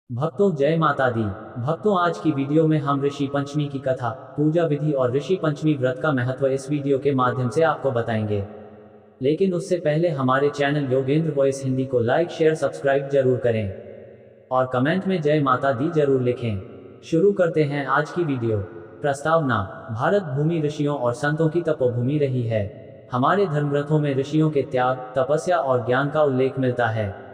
भक्तों जय माता दी। भक्तों आज की वीडियो में हम ऋषि पंचमी की कथा, पूजा विधि और ऋषि पंचमी व्रत का महत्व इस वीडियो के माध्यम से आपको बताएंगे। लेकिन उससे पहले हमारे चैनल योगेंद्र वॉइस हिंदी को लाइक शेयर सब्सक्राइब जरूर करें और कमेंट में जय माता दी जरूर लिखें। शुरू करते हैं आज की वीडियो। प्रस्तावना। भारत भूमि ऋषियों और संतों की तपोभूमि रही है। हमारे धर्मग्रंथों में ऋषियों के त्याग, तपस्या और ज्ञान का उल्लेख मिलता है।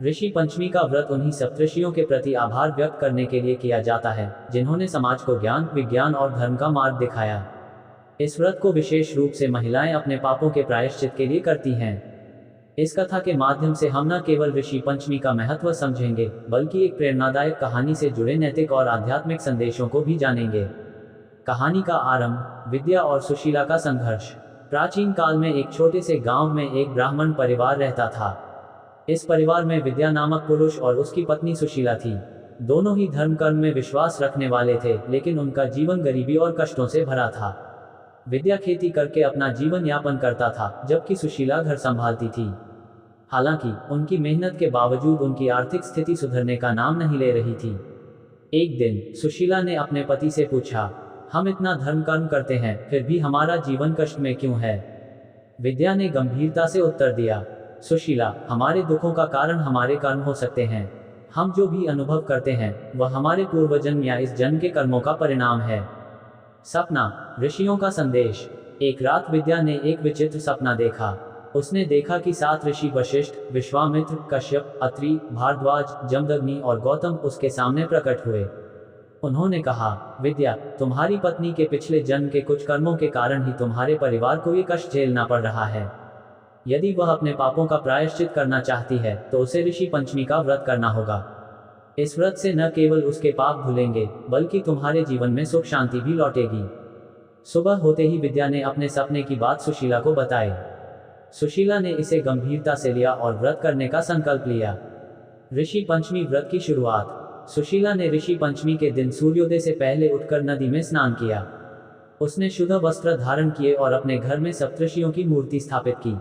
ऋषि पंचमी का व्रत उन्हीं सप्तऋषियों के प्रति आभार व्यक्त करने के लिए किया जाता है जिन्होंने समाज को ज्ञान, विज्ञान और धर्म का मार्ग दिखाया। इस व्रत को विशेष रूप से महिलाएं अपने पापों के प्रायश्चित के लिए करती हैं। इस कथा के माध्यम से हम न केवल ऋषि पंचमी का महत्व समझेंगे बल्कि एक प्रेरणादायक कहानी से जुड़े नैतिक और आध्यात्मिक संदेशों को भी जानेंगे। कहानी का आरंभ। विद्या और सुशीला का संघर्ष। प्राचीन काल में एक छोटे से गांव में एक ब्राह्मण परिवार रहता था। इस परिवार में विद्या नामक पुरुष और उसकी पत्नी सुशीला थी। दोनों ही धर्म कर्म में विश्वास रखने वाले थे, लेकिन उनका जीवन गरीबी और कष्टों से भरा था। विद्या खेती करके अपना जीवन यापन करता था, जबकि सुशीला घर संभालती थी। हालांकि उनकी मेहनत के बावजूद उनकी आर्थिक स्थिति सुधरने का नाम नहीं ले रही थी। एक दिन सुशीला ने अपने पति से पूछा, हम इतना धर्म कर्म करते हैं, फिर भी हमारा जीवन कष्ट में क्यों है? विद्या ने गंभीरता से उत्तर दिया, सुशीला, हमारे दुखों का कारण हमारे कर्म हो सकते हैं। हम जो भी अनुभव करते हैं वह हमारे पूर्वजन्म या इस जन्म के कर्मों का परिणाम है। सपना। ऋषियों का संदेश। एक रात विद्या ने एक विचित्र सपना देखा। उसने देखा कि 7 ऋषि वशिष्ठ, विश्वामित्र, कश्यप, अत्रि, भारद्वाज, जमदग्नि और गौतम उसके सामने प्रकट हुए। उन्होंने कहा, विद्या, तुम्हारी पत्नी के पिछले जन्म के कुछ कर्मों के कारण ही तुम्हारे परिवार को ये कष्ट झेलना पड़ रहा है। यदि वह अपने पापों का प्रायश्चित करना चाहती है तो उसे ऋषि पंचमी का व्रत करना होगा। इस व्रत से न केवल उसके पाप धुलेंगे बल्कि तुम्हारे जीवन में सुख शांति भी लौटेगी। सुबह होते ही विद्या ने अपने सपने की बात सुशीला को बताई। सुशीला ने इसे गंभीरता से लिया और व्रत करने का संकल्प लिया। ऋषि पंचमी व्रत की शुरुआत। सुशीला ने ऋषि पंचमी के दिन सूर्योदय से पहले उठकर नदी में स्नान किया। उसने शुद्ध वस्त्र धारण किए और अपने घर में सप्तऋषियों की मूर्ति स्थापित की।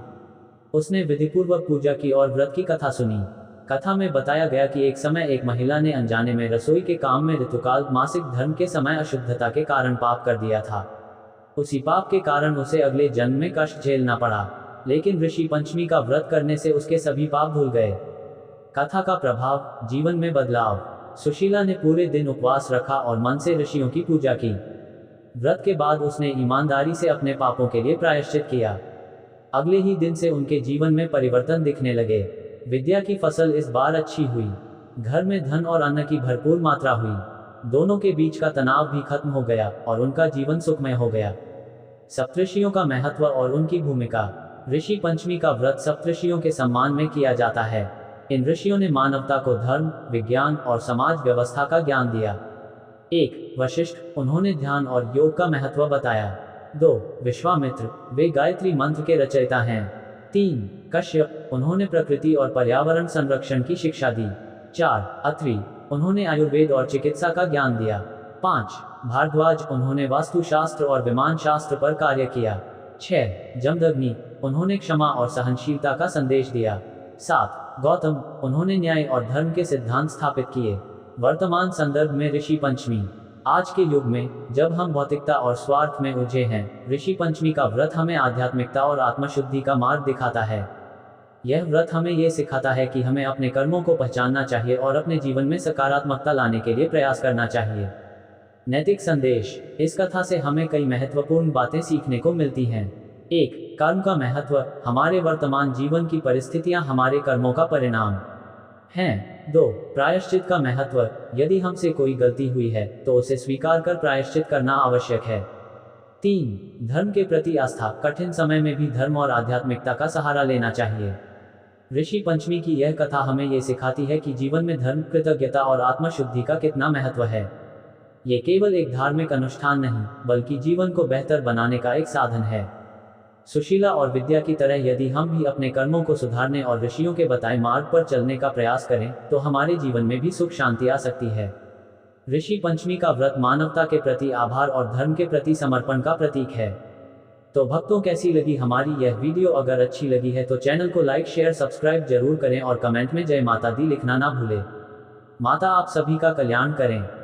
उसने विधिपूर्वक पूजा की और व्रत की कथा सुनी। कथा में बताया गया कि एक समय एक महिला ने अनजाने में रसोई के काम में ऋतुकाल मासिक धर्म के समय अशुद्धता के कारण पाप कर दिया था। उसी पाप के कारण उसे अगले जन्म में कष्ट झेलना पड़ा, लेकिन ऋषि पंचमी का व्रत करने से उसके सभी पाप धुल गए। कथा का प्रभाव। जीवन में बदलाव। सुशीला ने पूरे दिन उपवास रखा और मन से ऋषियों की पूजा की। व्रत के बाद उसने ईमानदारी से अपने पापों के लिए प्रायश्चित किया। अगले ही दिन से उनके जीवन में परिवर्तन दिखने लगे। विद्या की फसल इस बार अच्छी हुई। घर में धन और अन्न की भरपूर मात्रा हुई। दोनों के बीच का तनाव भी खत्म हो गया और उनका जीवन सुखमय हो गया। सप्तऋषियों का महत्व और उनकी भूमिका। ऋषि पंचमी का व्रत सप्तऋषियों के सम्मान में किया जाता है। इन ऋषियों ने मानवता को धर्म, विज्ञान और समाज व्यवस्था का ज्ञान दिया। 1. वशिष्ठ, उन्होंने ध्यान और योग का महत्व बताया। 2. विश्वामित्र, वे गायत्री मंत्र के रचयिता हैं। 3. कश्यप, उन्होंने प्रकृति और पर्यावरण संरक्षण की शिक्षा दी। 4. अत्रि, उन्होंने आयुर्वेद और चिकित्सा का ज्ञान दिया। 5. भारद्वाज, उन्होंने वास्तुशास्त्र और विमान शास्त्र पर कार्य किया। 6. जमदग्नि, उन्होंने क्षमा और सहनशीलता का संदेश दिया। 7. गौतम, उन्होंने न्याय और धर्म के सिद्धांत स्थापित किए। वर्तमान संदर्भ में ऋषि पंचमी। आज के युग में जब हम भौतिकता और स्वार्थ में उलझे हैं, ऋषि पंचमी का व्रत हमें आध्यात्मिकता और आत्मशुद्धि का मार्ग दिखाता है। यह व्रत हमें यह सिखाता है कि हमें अपने कर्मों को पहचानना चाहिए और अपने जीवन में सकारात्मकता लाने के लिए प्रयास करना चाहिए। नैतिक संदेश। इस कथा से हमें कई महत्वपूर्ण बातें सीखने को मिलती हैं। 1. कर्म का महत्व। हमारे वर्तमान जीवन की परिस्थितियां हमारे कर्मों का परिणाम हैं। 2. प्रायश्चित का महत्व। यदि हमसे कोई गलती हुई है तो उसे स्वीकार कर प्रायश्चित करना आवश्यक है। 3. धर्म के प्रति आस्था। कठिन समय में भी धर्म और आध्यात्मिकता का सहारा लेना चाहिए। ऋषि पंचमी की यह कथा हमें यह सिखाती है कि जीवन में धर्म, कृतज्ञता और आत्मशुद्धि का कितना महत्व है। ये केवल एक धार्मिक अनुष्ठान नहीं बल्कि जीवन को बेहतर बनाने का एक साधन है। सुशीला और विद्या की तरह यदि हम भी अपने कर्मों को सुधारने और ऋषियों के बताए मार्ग पर चलने का प्रयास करें तो हमारे जीवन में भी सुख शांति आ सकती है। ऋषि पंचमी का व्रत मानवता के प्रति आभार और धर्म के प्रति समर्पण का प्रतीक है। तो भक्तों, कैसी लगी हमारी यह वीडियो? अगर अच्छी लगी है तो चैनल को लाइक शेयर सब्सक्राइब जरूर करें और कमेंट में जय माता दी लिखना ना भूलें। माता आप सभी का कल्याण करें।